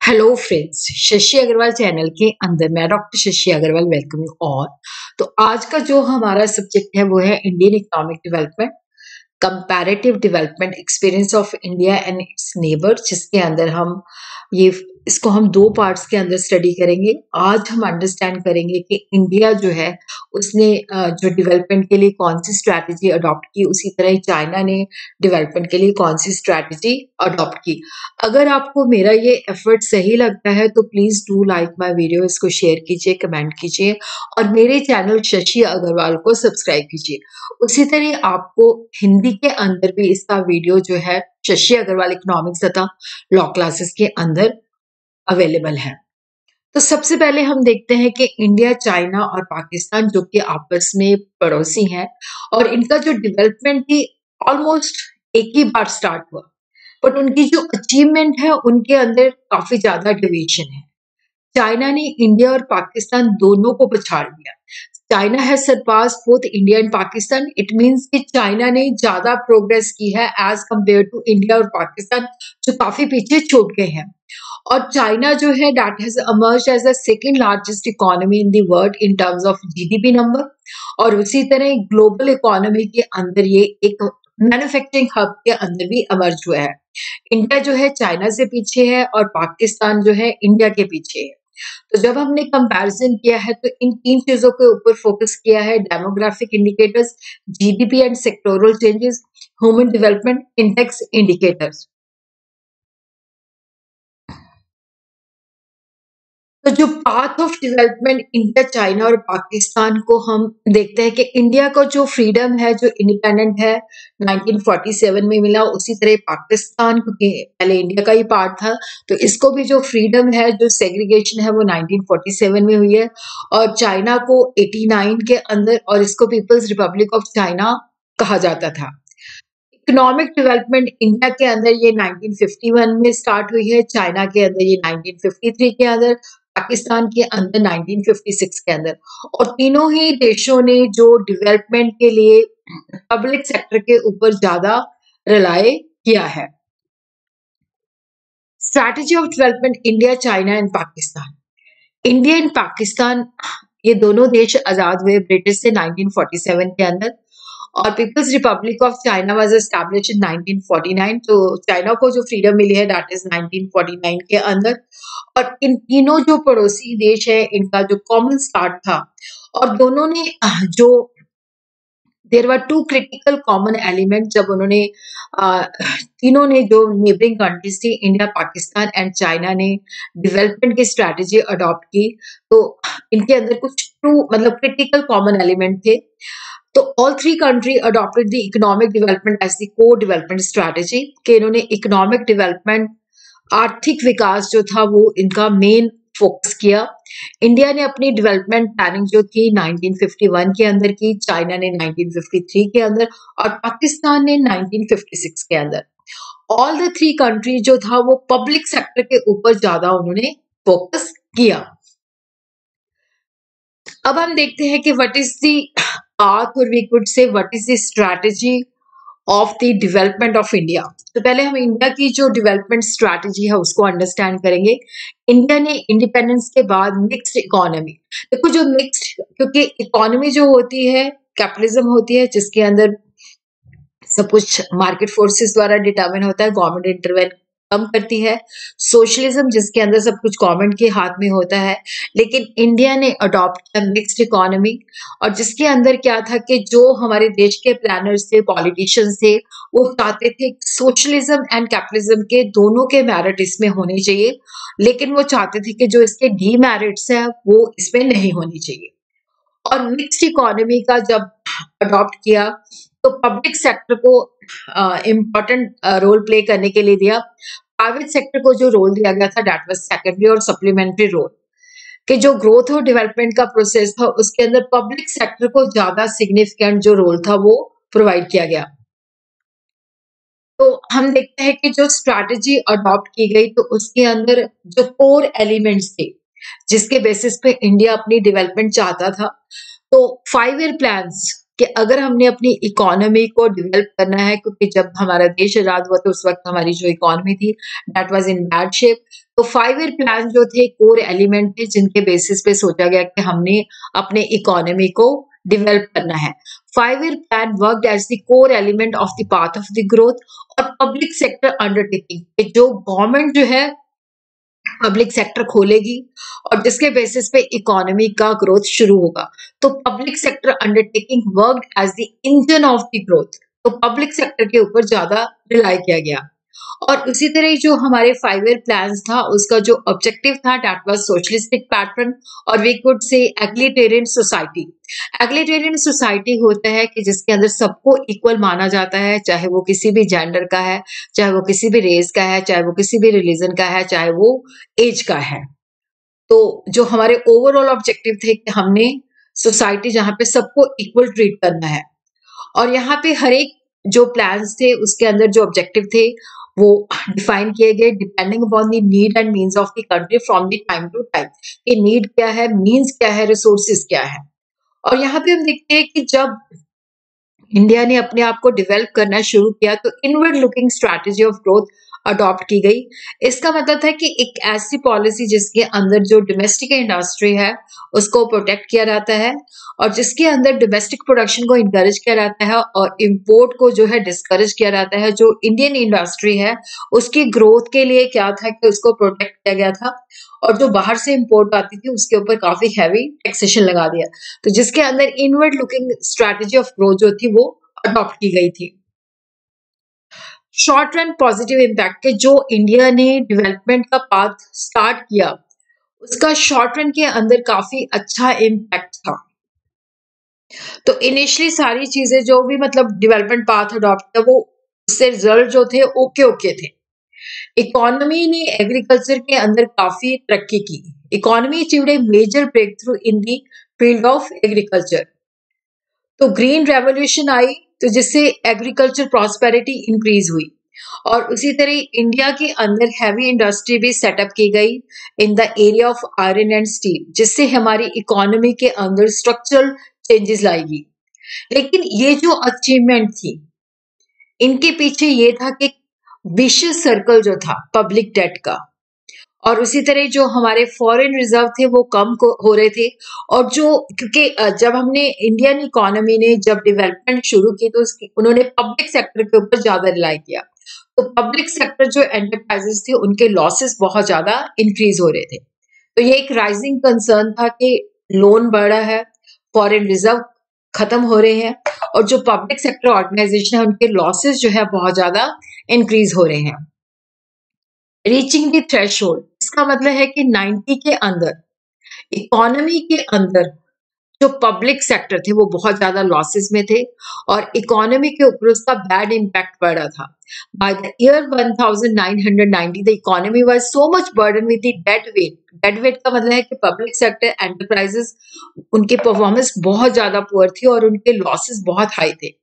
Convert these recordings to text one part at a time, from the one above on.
Hello friends, Shashi Agarwal channel के अंदर मैं doctor Shashi Agarwal welcome you all. तो आज का जो हमारा सब्जेक्ट है वो है Indian economic development, comparative development experience of India and its neighbour, जिसके अंदर हम ये इसको हम दो पार्ट्स के अंदर स्टडी करेंगे। आज हम अंडरस्टैंड करेंगे कि इंडिया जो है उसने जो डेवलपमेंट के लिए कौन सी स्ट्रैटेजी अडॉप्ट की, उसी तरह ही चाइना ने डेवलपमेंट के लिए कौन सी स्ट्रैटेजी अडॉप्ट की। अगर आपको मेरा ये एफर्ट सही लगता है तो please do like my video, इसको शेयर कीजिए, कमेंट कीजिए और मेरे चैनल शशि अग्रवाल को सब्सक्राइब कीजिए। उसी तरह आपको हिंदी के अंदर भी इसका वीडियो जो है शशि अग्रवाल इकोनॉमिक्स तथा लॉ क्लासेस के अंदर अवेलेबल है। तो सबसे पहले हम देखते हैं कि इंडिया, चाइना और पाकिस्तान जो कि आपस में पड़ोसी हैं और इनका जो डेवलपमेंट थी ऑलमोस्ट एक ही बार स्टार्ट हुआ, बट उनकी जो अचीवमेंट है उनके अंदर काफी ज्यादा डिवीजन है। चाइना ने इंडिया और पाकिस्तान दोनों को पछाड़ दिया। China has surpass both India and Pakistan. It means कि चाइना ने ज्यादा प्रोग्रेस की है एज कंपेयर टू इंडिया और पाकिस्तान, जो काफी पीछे छूट गए हैं। और चाइना जो है that has emerged as the second largest economy in the world in terms of GDP number, और उसी तरह ग्लोबल इकोनॉमी के अंदर ये एक मैन्युफैक्चरिंग हब के अंदर भी emerge हुआ है। इंडिया जो है चाइना से पीछे है और पाकिस्तान जो है इंडिया के पीछे है। तो जब हमने कंपैरिजन किया है तो इन तीन चीजों के ऊपर फोकस किया है: demographic indicators, GDP and sectoral changes, human development index indicators. तो जो path of development India, China और पाकिस्तान को हम देखते हैं कि इंडिया को जो फ्रीडम है, जो इंडिपेंडेंट है 1947 में मिला, उसी तरह पाकिस्तान, क्योंकि पहले इंडिया का ही पार्ट था, तो इसको भी जो फ्रीडम है, जो सेग्रीगेशन है वो 1947 में हुई है। और चाइना को 89 के अंदर, और इसको पीपल्स रिपब्लिक ऑफ चाइना कहा जाता था। इकोनॉमिक डेवलपमेंट इंडिया के अंदर ये 1951 में स्टार्ट हुई है, चाइना के अंदर ये 1953 के अंदर, पाकिस्तान के अंदर 1956 के अंदर। और तीनों ही देशों ने जो डेवलपमेंट के लिए पब्लिक सेक्टर के ऊपर ज्यादा रिलाय किया है। Strategy of development India, China and Pakistan. India and Pakistan ये दोनों देश आजाद हुए ब्रिटिश से 1947 के अंदर, और People's Republic of China was established in 1949। तो चाइना को जो फ्रीडम मिली है दैट इज 1949 के अंदर। और इन तीनों जो पड़ोसी देश है इनका जो कॉमन स्टार्ट था, और दोनों ने जो there were two critical common element, जब उन्होंने तीनों ने जो नेबरिंग कंट्रीज थी इंडिया, पाकिस्तान एंड चाइना ने डेवलपमेंट की स्ट्रैटेजी अडॉप्ट की, तो इनके अंदर कुछ टू मतलब क्रिटिकल कॉमन एलिमेंट थे। तो all three country adopted the economic development as the co development strategy, कि इन्होंने इकोनॉमिक डेवलपमेंट, आर्थिक विकास जो था वो इनका मेन फोकस किया। इंडिया ने अपनी डेवलपमेंट प्लानिंग जो थी 1951 के अंदर की, चाइना ने 1953 के अंदर और पाकिस्तान ने 1956 के अंदर। ऑल द थ्री कंट्री जो था वो पब्लिक सेक्टर के ऊपर ज्यादा उन्होंने फोकस किया। अब हम देखते हैं कि व्हाट इज द पाथ, और we could say what is the strategy of the development of India. तो पहले हम इंडिया की जो डेवलपमेंट स्ट्रैटेजी है उसको अंडरस्टैंड करेंगे। इंडिया ने इंडिपेंडेंस के बाद मिक्स्ड इकोनॉमी, देखो जो मिक्स्ड, क्योंकि इकोनॉमी जो होती है कैपिटलिज्म होती है, जिसके अंदर सब कुछ मार्केट फोर्सेस द्वारा डिटरमिन होता है, गवर्नमेंट इंटरवेन कम करती है। सोशलिज्म जिसके अंदर सब कुछ गवर्नमेंट के हाथ में होता है। लेकिन इंडिया ने अडॉप्ट किया मिक्स्ड इकोनॉमी, और जिसके अंदर क्या था कि जो हमारे देश के प्लानर्स थे, पॉलिटिशियंस थे, वो चाहते थे सोशलिज्म एंड कैपिटलिज्म के दोनों के मेरिट इसमें होने चाहिए, लेकिन वो चाहते थे कि जो इसके डीमेरिट्स है वो इसमें नहीं होनी चाहिए। और मिक्स्ड इकोनॉमी का जब अडॉप्ट किया तो पब्लिक सेक्टर को इम्पोर्टेंट रोल प्ले करने के लिए दिया, प्राइवेट सेक्टर को जो रोल दिया गया था दैट वाज सेकेंडरी और सप्लीमेंट्री रोल, कि जो ग्रोथ और डेवलपमेंट का प्रोसेस था उसके अंदर पब्लिक सेक्टर को ज्यादा सिग्निफिकेंट जो रोल था वो प्रोवाइड किया गया। तो हम देखते हैं कि जो स्ट्रैटेजी अडॉप्ट की गई तो उसके अंदर जो कोर एलिमेंट्स थे जिसके बेसिस पे इंडिया अपनी डेवलपमेंट चाहता था, तो 5 ईयर प्लान्स, कि अगर हमने अपनी इकोनॉमी को डेवलप करना है, क्योंकि जब हमारा देश आजाद हुआ तो उस वक्त हमारी जो इकोनॉमी थी that was in bad shape, तो 5 ईयर प्लान जो थे कोर एलिमेंट थे जिनके बेसिस पे सोचा गया कि हमने अपने इकोनॉमी को डेवलप करना है। 5 year plan worked as the core element of the path of the growth और पब्लिक सेक्टर अंडरटेकिंग, जो गवर्नमेंट जो है पब्लिक सेक्टर खोलेगी और जिसके बेसिस पे इकोनॉमी का ग्रोथ शुरू होगा। तो public sector undertaking worked as the engine of the growth, तो पब्लिक सेक्टर के ऊपर ज्यादा रिलाई किया गया। और उसी तरह जो हमारे 5 ईयर प्लान्स था उसका जो ऑब्जेक्टिव था दैट वाज सोशलिस्टिक पैटर्न और वी कुड से एग्लिटेरियन सोसाइटी। एग्लिटेरियन सोसाइटी होता है कि जिसके अंदर सबको इक्वल माना जाता है, चाहे वो किसी भी जेंडर का है, चाहे वो किसी भी रेस का है, चाहे वो किसी भी रिलीजन का है, चाहे वो एज का है। तो जो हमारे ओवरऑल ऑब्जेक्टिव थे कि हमने सोसाइटी जहाँ पे सबको इक्वल ट्रीट करना है। और यहाँ पे हर एक जो प्लान्स थे उसके अंदर जो ऑब्जेक्टिव थे वो डिफाइन किए गए depending upon the need and means of the country from the time to time, कि नीड क्या है, मीन्स क्या है, रिसोर्सेज क्या है। और यहाँ पे हम देखते हैं कि जब इंडिया ने अपने आप को डेवलप करना शुरू किया तो inward looking strategy of growth adopt की गई। इसका मतलब था कि एक ऐसी पॉलिसी जिसके अंदर जो डोमेस्टिक इंडस्ट्री है उसको प्रोटेक्ट किया जाता है और जिसके अंदर डोमेस्टिक प्रोडक्शन को इनकरेज किया जाता है और इंपोर्ट को जो है डिस्करेज किया जाता है। जो इंडियन इंडस्ट्री है उसकी ग्रोथ के लिए क्या था कि उसको प्रोटेक्ट किया गया था और जो बाहर से इंपोर्ट आती थी उसके ऊपर काफी हैवी टैक्सेशन लगा दिया। तो जिसके अंदर inward looking strategy of growth जो थी वो अडॉप्ट की गई थी। शॉर्ट रन पॉजिटिव इम्पैक्ट के जो इंडिया ने डेवलपमेंट का पाथ स्टार्ट किया उसका शॉर्ट रन के अंदर काफी अच्छा इम्पैक्ट था। तो इनिशियली सारी चीजें जो भी मतलब डेवलपमेंट पाथ अडॉप्ट किया वो उससे रिजल्ट जो थे ओके ओके थे। इकोनॉमी ने एग्रीकल्चर के अंदर काफी तरक्की की। Economy achieved a major breakthrough in the field of agriculture. तो ग्रीन रेवोल्यूशन आई तो जिससे एग्रीकल्चर प्रॉस्पेरिटी इंक्रीज हुई और उसी तरह इंडिया के अंदर हैवी इंडस्ट्री भी सेटअप की गई in the area of iron and steel, जिससे हमारी इकोनॉमी के अंदर स्ट्रक्चरल चेंजेस लाएगी। लेकिन ये जो अचीवमेंट थी इनके पीछे ये था कि विशियस सर्कल जो था पब्लिक डेट का और उसी तरह जो हमारे फॉरेन रिजर्व थे वो कम हो रहे थे। और जो क्योंकि जब हमने इंडियन इकोनॉमी ने जब डेवलपमेंट शुरू की तो उन्होंने पब्लिक सेक्टर के ऊपर ज्यादा रिलाई किया। तो पब्लिक सेक्टर जो एंटरप्राइजेस थे उनके लॉसेस बहुत ज्यादा इंक्रीज हो रहे थे। तो ये एक राइजिंग कंसर्न था कि लोन बढ़ रहा है, फॉरेन रिजर्व खत्म हो रहे हैं और जो पब्लिक सेक्टर ऑर्गेनाइजेशन है उनके लॉसेस जो है बहुत ज्यादा इंक्रीज हो रहे हैं। रीचिंग द थ्रेशोल्ड, इसका मतलब है कि 90 के अंदर इकोनॉमी के अंदर जो पब्लिक सेक्टर थे वो बहुत ज्यादा लॉसेस में थे और इकोनॉमी के ऊपर उसका बैड इम्पैक्ट पड़ रहा था। By the year 1990 the economy was so much burden with the dead weight. Dead weight का मतलब है कि पब्लिक सेक्टर एंटरप्राइजेस उनकी परफॉर्मेंस बहुत ज्यादा पुअर थी और उनके लॉसेस बहुत हाई थे।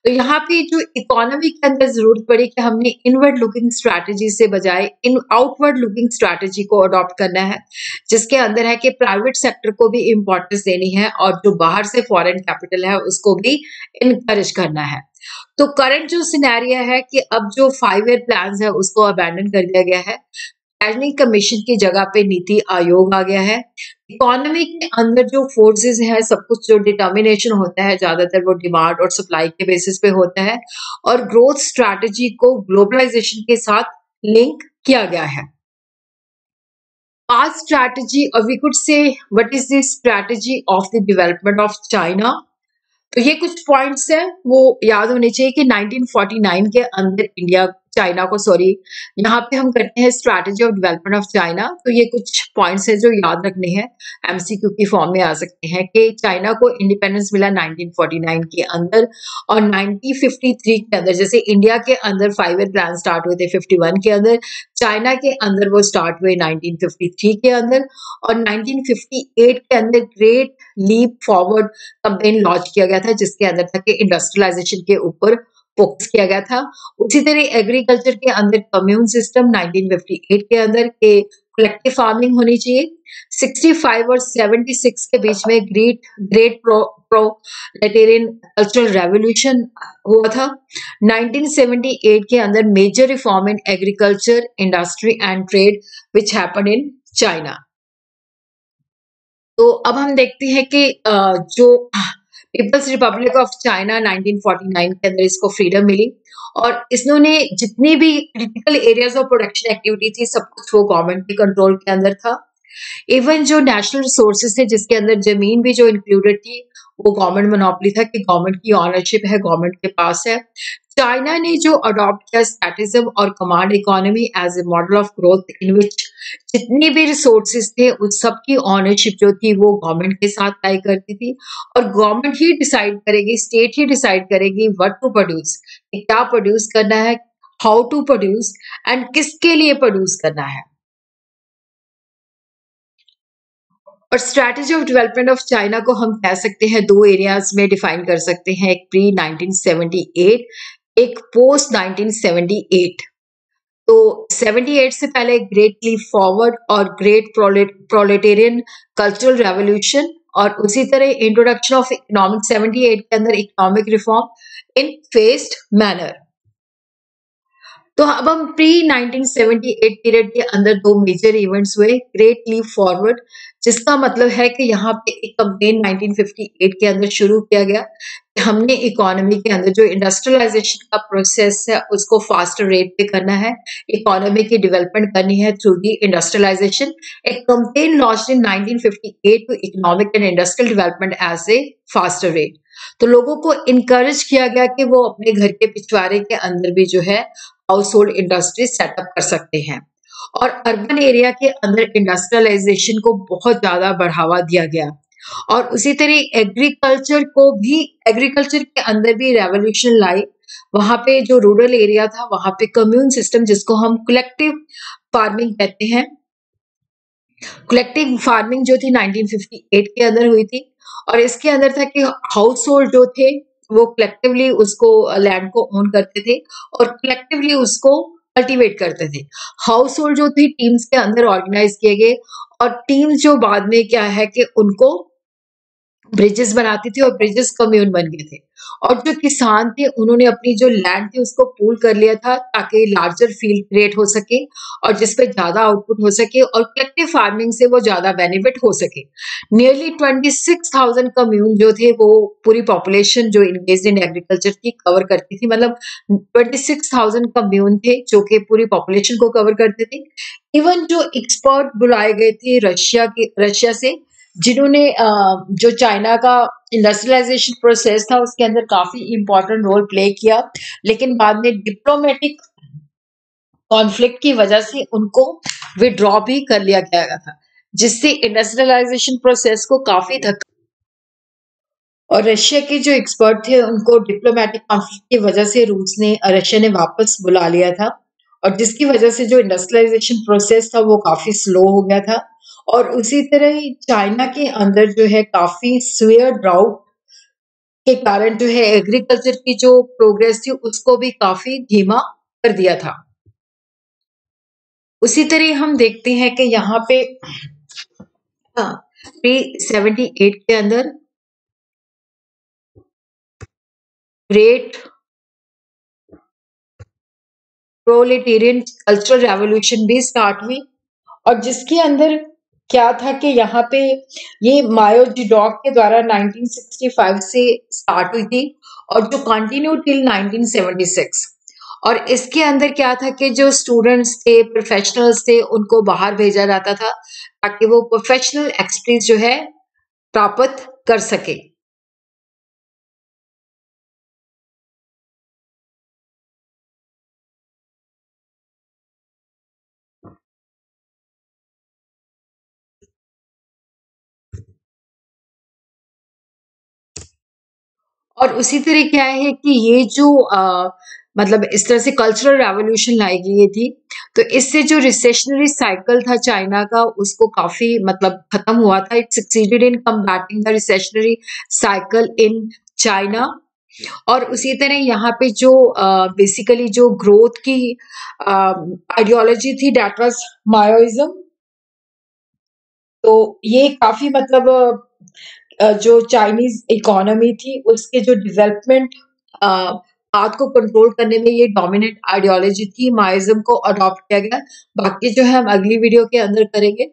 तो यहाँ पे जो इकोनॉमी के अंदर जरूरत पड़ी कि हमने इनवर्ड लुकिंग स्ट्रैटेजी से बजाय इन आउटवर्ड लुकिंग स्ट्रैटेजी को अडॉप्ट करना है, जिसके अंदर है कि प्राइवेट सेक्टर को भी इम्पोर्टेंस देनी है और जो बाहर से फॉरेन कैपिटल है उसको भी इनकरेज करना है। तो करंट जो सिनेरियो है कि अब जो 5 ईयर प्लान है उसको अबैंडन कर दिया गया है। प्लानिंग कमीशन की जगह पे नीति आयोग आ गया है। इकोनॉमी के अंदर जो फोर्सेस है सब कुछ जो डिटर्मिनेशन होता है ज्यादातर वो डिमांड और सप्लाई के बेसिस पे होता है और ग्रोथ स्ट्रैटेजी को ग्लोबलाइजेशन के साथ लिंक किया गया है। पास्ट स्ट्रैटेजी और we could say what is the strategy of the development of China. तो ये कुछ पॉइंट्स हैं वो याद होने चाहिए कि 1949 के अंदर इंडिया चाइना को यहाँ पे हम करते हैं strategy of development of China. तो ये कुछ पॉइंट्स हैं जो याद रखने हैं, एमसीक्यू की फॉर्म में आ सकते हैं कि चाइना को इंडिपेंडेंस मिला 1949 के अंदर और 1953 के अंदर जैसे इंडिया के अंदर 5 ईयर प्लान स्टार्ट हुए थे 51 के अंदर, चाइना के अंदर वो स्टार्ट हुए 1953 के अंदर और 1958 के अंदर great leap forward campaign launch किया गया था जिसके अंदर था कि इंडस्ट्रियलाइजेशन के ऊपर फोकस किया गया था। उसी तरह एग्रीकल्चर के अंदर कम्यून सिस्टम 1958 के अंदर के कलेक्टिव फार्मिंग होनी चाहिए। 65 और 76 के बीच में great great proletarian cultural revolution हुआ था। 1978 के अंदर major reform in agriculture, industry and trade which happened in China. तो अब हम देखते हैं कि जो पीपल्स रिपब्लिक ऑफ चाइना 1949 के अंदर इसको फ्रीडम मिली और इन्होंने जितनी भी critical areas of production activity थी सब कुछ वो गवर्नमेंट के कंट्रोल के अंदर था। इवन जो नेशनल रिसोर्सेज थे जिसके अंदर जमीन भी जो इंक्लूडेड थी वो गवर्नमेंट मोनोपोली था कि गवर्नमेंट की ऑनरशिप है, गवर्नमेंट के पास है। चाइना ने जो अडॉप्ट किया स्टैटिज्म और command economy as a model of growth in which जितनी भी रिसोर्सेज थे उस सब की ऑनरशिप जो थी वो गवर्नमेंट के साथ तय करती थी और गवर्नमेंट ही डिसाइड करेगी, स्टेट ही डिसाइड करेगी व्हाट टू प्रोड्यूस, क्या प्रोड्यूस करना है, हाउ टू प्रोड्यूस एंड किसके लिए प्रोड्यूस करना है। और strategy of development of China को हम कह सकते हैं दो एरियाज में डिफाइन कर सकते हैं, एक प्री 1978, एक पोस्ट 1978। तो 78 से पहले ग्रेट लीप फॉरवर्ड और ग्रेट प्रोलेटेरियन कल्चरल रेवोल्यूशन और उसी तरह इंट्रोडक्शन ऑफ इकोनॉमिक 78 के अंदर economic reform in faced manner. तो अब हम प्री 1978 पीरियड के अंदर दो मेजर इवेंट्स हुए, ग्रेट लीप फॉरवर्ड जिसका मतलब है कि यहाँ पे एक कैंपेन 1958 के अंदर शुरू किया गया कि हमने इकोनॉमी के अंदर जो इंडस्ट्रियलाइजेशन का प्रोसेस है उसको फास्टर रेट पे करना है, इकोनॉमी की डेवलपमेंट करनी है थ्रू दी इंडस्ट्रियलाइजेशन। एक campaign launch in 1958 to economic and industrial development as a faster rate. तो लोगों को इनकरेज किया गया कि वो अपने घर के पिछवाड़े के अंदर भी जो है हाउस होल्ड इंडस्ट्री सेटअप कर सकते हैं और अर्बन एरिया के अंदर इंडस्ट्रियलाइजेशन को बहुत ज्यादा बढ़ावा दिया गया और उसी तरह एग्रीकल्चर के अंदर भी रेवोल्यूशन लाई। वहां पे जो रूरल एरिया था वहां पे कम्यून सिस्टम जिसको हम कलेक्टिव फार्मिंग कहते हैं, कलेक्टिव फार्मिंग जो थी 1958 के अंदर हुई थी और इसके अंदर था कि हाउस होल्ड जो थे वो कलेक्टिवली उसको लैंड को ओन करते थे और कलेक्टिवली उसको कल्टीवेट करते थे। हाउस होल्ड जो थी टीम्स के अंदर ऑर्गेनाइज किए गए और टीम्स जो बाद में क्या है कि उनको ब्रिजेस बनाती थी और ब्रिजेस कम्यून बन गए थे और जो किसान थे उन्होंने अपनी जो लैंड थी उसको पूल कर लिया था ताकि लार्जर फील्ड क्रिएट हो सके और जिसपे ज्यादा आउटपुट हो सके और कलेक्टिव फार्मिंग से वो ज्यादा बेनिफिट हो सके। नियरली 26,000 कम्यून जो थे वो पूरी पॉपुलेशन जो इंगेज्ड इन एग्रीकल्चर की कवर करती थी, मतलब 26,000 कम्यून थे जो कि पूरी पॉपुलेशन को कवर करते थे। इवन जो एक्सपर्ट बुलाए गए थे रशिया से जिन्होंने जो चाइना का इंडस्ट्रियलाइजेशन प्रोसेस था उसके अंदर काफी इंपॉर्टेंट रोल प्ले किया, लेकिन बाद में डिप्लोमेटिक कॉन्फ्लिक्ट की वजह से उनको विड्रॉ भी कर लिया गया था जिससे इंडस्ट्रियलाइजेशन प्रोसेस को काफी धक्का और रशिया के जो एक्सपर्ट थे उनको डिप्लोमेटिक कॉन्फ्लिक्ट की वजह से रशिया ने वापस बुला लिया था और जिसकी वजह से जो इंडस्ट्रियलाइजेशन प्रोसेस था वो काफी स्लो हो गया था और उसी तरह ही चाइना के अंदर जो है काफी सीवियर ड्राउट के कारण जो है एग्रीकल्चर की जो प्रोग्रेस थी उसको भी काफी धीमा कर दिया था। उसी तरह हम देखते हैं कि यहाँ पे प्री 78 के अंदर ग्रेट प्रोलेटेरियन कल्चरल रेवोल्यूशन भी स्टार्ट हुई और जिसके अंदर क्या था कि यहाँ पे ये मायो जेडॉक के द्वारा 1965 से स्टार्ट हुई थी और जो कंटिन्यू टिल 1976 और इसके अंदर क्या था कि जो स्टूडेंट्स थे, प्रोफेशनल्स थे, उनको बाहर भेजा जाता था ताकि वो प्रोफेशनल एक्सपीरियंस जो है प्राप्त कर सके। और उसी तरह क्या है कि ये जो मतलब इस तरह से कल्चरल रेवोल्यूशन लाई गई थी तो इससे जो रिसेशनरी साइकिल था चाइना का उसको काफी मतलब खत्म हुआ था। It succeeded in combating the recessionary cycle in China और उसी तरह यहाँ पे जो बेसिकली जो ग्रोथ की आइडियोलॉजी थी दैट वाज माओइज्म तो ये काफ़ी मतलब जो चाइनीज़ इकोनॉमी थी उसके जो डेवलपमेंट अ, पाथ को कंट्रोल करने में ये डोमिनेंट आइडियोलॉजी थी, माओइज़्म को अडॉप्ट किया गया। बाकी जो है हम अगली वीडियो के अंदर करेंगे।